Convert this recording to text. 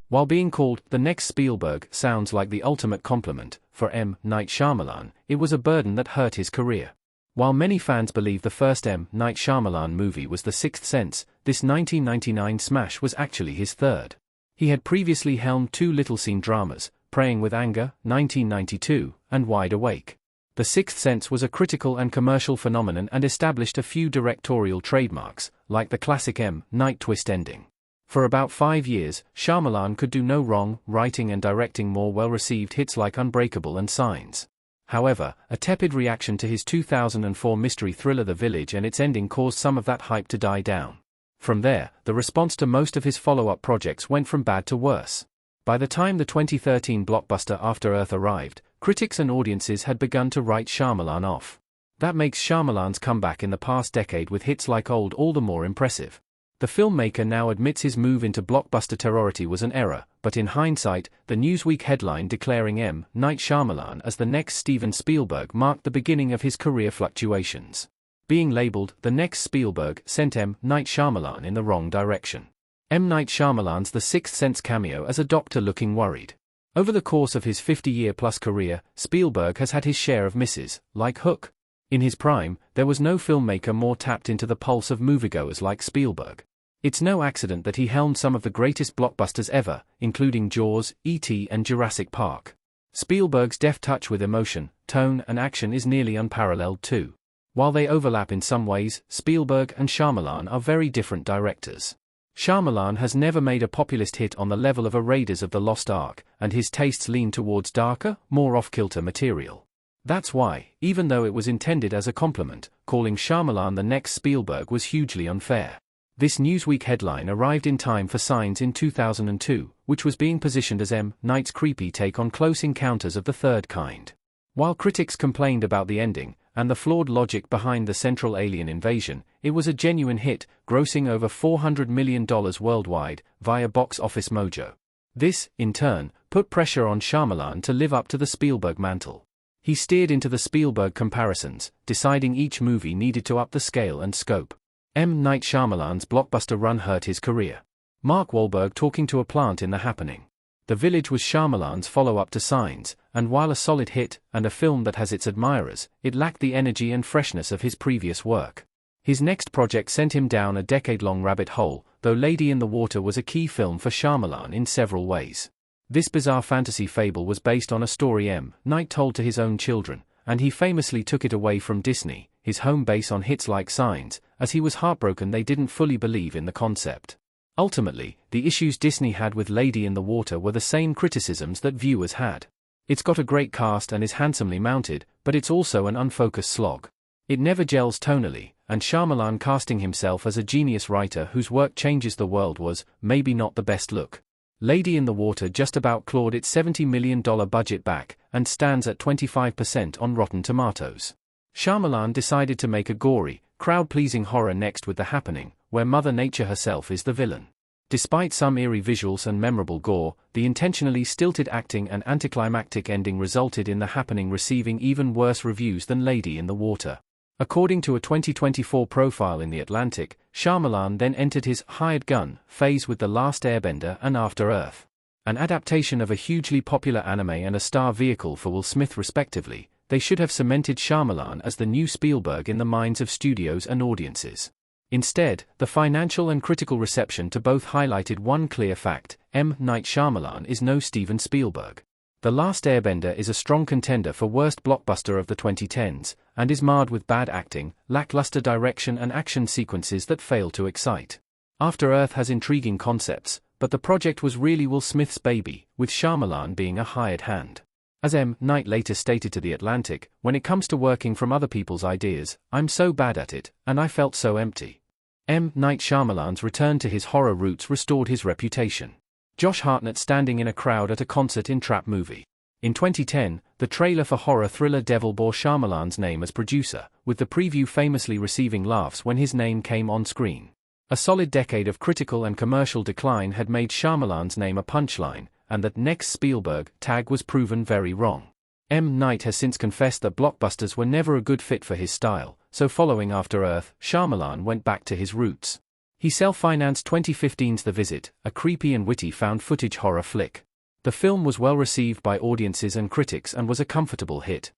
While being called the next Spielberg sounds like the ultimate compliment for M. Night Shyamalan, it was a burden that hurt his career. While many fans believe the first M. Night Shyamalan movie was The Sixth Sense, this 1999 smash was actually his third. He had previously helmed two little-seen dramas, Praying with Anger, 1992, and Wide Awake. The Sixth Sense was a critical and commercial phenomenon and established a few directorial trademarks, like the classic M. Night twist ending. For about 5 years, Shyamalan could do no wrong, writing and directing more well-received hits like Unbreakable and Signs. However, a tepid reaction to his 2004 mystery thriller The Village and its ending caused some of that hype to die down. From there, the response to most of his follow-up projects went from bad to worse. By the time the 2013 blockbuster After Earth arrived, critics and audiences had begun to write Shyamalan off. That makes Shyamalan's comeback in the past decade with hits like Old all the more impressive. The filmmaker now admits his move into blockbuster terrority was an error, but in hindsight, the Newsweek headline declaring M. Night Shyamalan as the next Steven Spielberg marked the beginning of his career fluctuations. Being labeled the next Spielberg sent M. Night Shyamalan in the wrong direction. M. Night Shyamalan's The Sixth Sense cameo as a doctor looking worried. Over the course of his 50-year-plus career, Spielberg has had his share of misses, like Hook. In his prime, there was no filmmaker more tapped into the pulse of moviegoers like Spielberg. It's no accident that he helmed some of the greatest blockbusters ever, including Jaws, E.T. and Jurassic Park. Spielberg's deft touch with emotion, tone and action is nearly unparalleled too. While they overlap in some ways, Spielberg and Shyamalan are very different directors. Shyamalan has never made a populist hit on the level of a Raiders of the Lost Ark, and his tastes lean towards darker, more off-kilter material. That's why, even though it was intended as a compliment, calling Shyamalan the next Spielberg was hugely unfair. This Newsweek headline arrived in time for Signs in 2002, which was being positioned as M. Night's creepy take on Close Encounters of the Third Kind. While critics complained about the ending, and the flawed logic behind the central alien invasion, it was a genuine hit, grossing over $400 million worldwide, via Box Office Mojo. This, in turn, put pressure on Shyamalan to live up to the Spielberg mantle. He steered into the Spielberg comparisons, deciding each movie needed to up the scale and scope. M. Night Shyamalan's blockbuster run hurt his career. Mark Wahlberg talking to a plant in The Happening. The Village was Shyamalan's follow-up to Signs, and while a solid hit, and a film that has its admirers, it lacked the energy and freshness of his previous work. His next project sent him down a decade-long rabbit hole, though Lady in the Water was a key film for Shyamalan in several ways. This bizarre fantasy fable was based on a story M. Night told to his own children, and he famously took it away from Disney, his home base on hits like Signs, as he was heartbroken they didn't fully believe in the concept. Ultimately, the issues Disney had with Lady in the Water were the same criticisms that viewers had. It's got a great cast and is handsomely mounted, but it's also an unfocused slog. It never gels tonally, and Shyamalan casting himself as a genius writer whose work changes the world was, maybe not the best look. Lady in the Water just about clawed its $70 million budget back, and stands at 25% on Rotten Tomatoes. Shyamalan decided to make a gory, crowd-pleasing horror next with The Happening, where Mother Nature herself is the villain. Despite some eerie visuals and memorable gore, the intentionally stilted acting and anticlimactic ending resulted in The Happening receiving even worse reviews than Lady in the Water. According to a 2024 profile in The Atlantic, Shyamalan then entered his hired gun phase with The Last Airbender and After Earth. An adaptation of a hugely popular anime and a star vehicle for Will Smith respectively, they should have cemented Shyamalan as the new Spielberg in the minds of studios and audiences. Instead, the financial and critical reception to both highlighted one clear fact: M. Night Shyamalan is no Steven Spielberg. The Last Airbender is a strong contender for worst blockbuster of the 2010s, and is marred with bad acting, lackluster direction and action sequences that fail to excite. After Earth has intriguing concepts, but the project was really Will Smith's baby, with Shyamalan being a hired hand. As M. Night later stated to The Atlantic, when it comes to working from other people's ideas, I'm so bad at it, and I felt so empty. M. Night Shyamalan's return to his horror roots restored his reputation. Josh Hartnett standing in a crowd at a concert in Trap Movie. In 2010, the trailer for horror thriller Devil bore Shyamalan's name as producer, with the preview famously receiving laughs when his name came on screen. A solid decade of critical and commercial decline had made Shyamalan's name a punchline, and that next Spielberg tag was proven very wrong. M. Night has since confessed that blockbusters were never a good fit for his style, so following After Earth, Shyamalan went back to his roots. He self-financed 2015's The Visit, a creepy and witty found-footage horror flick. The film was well received by audiences and critics and was a comfortable hit.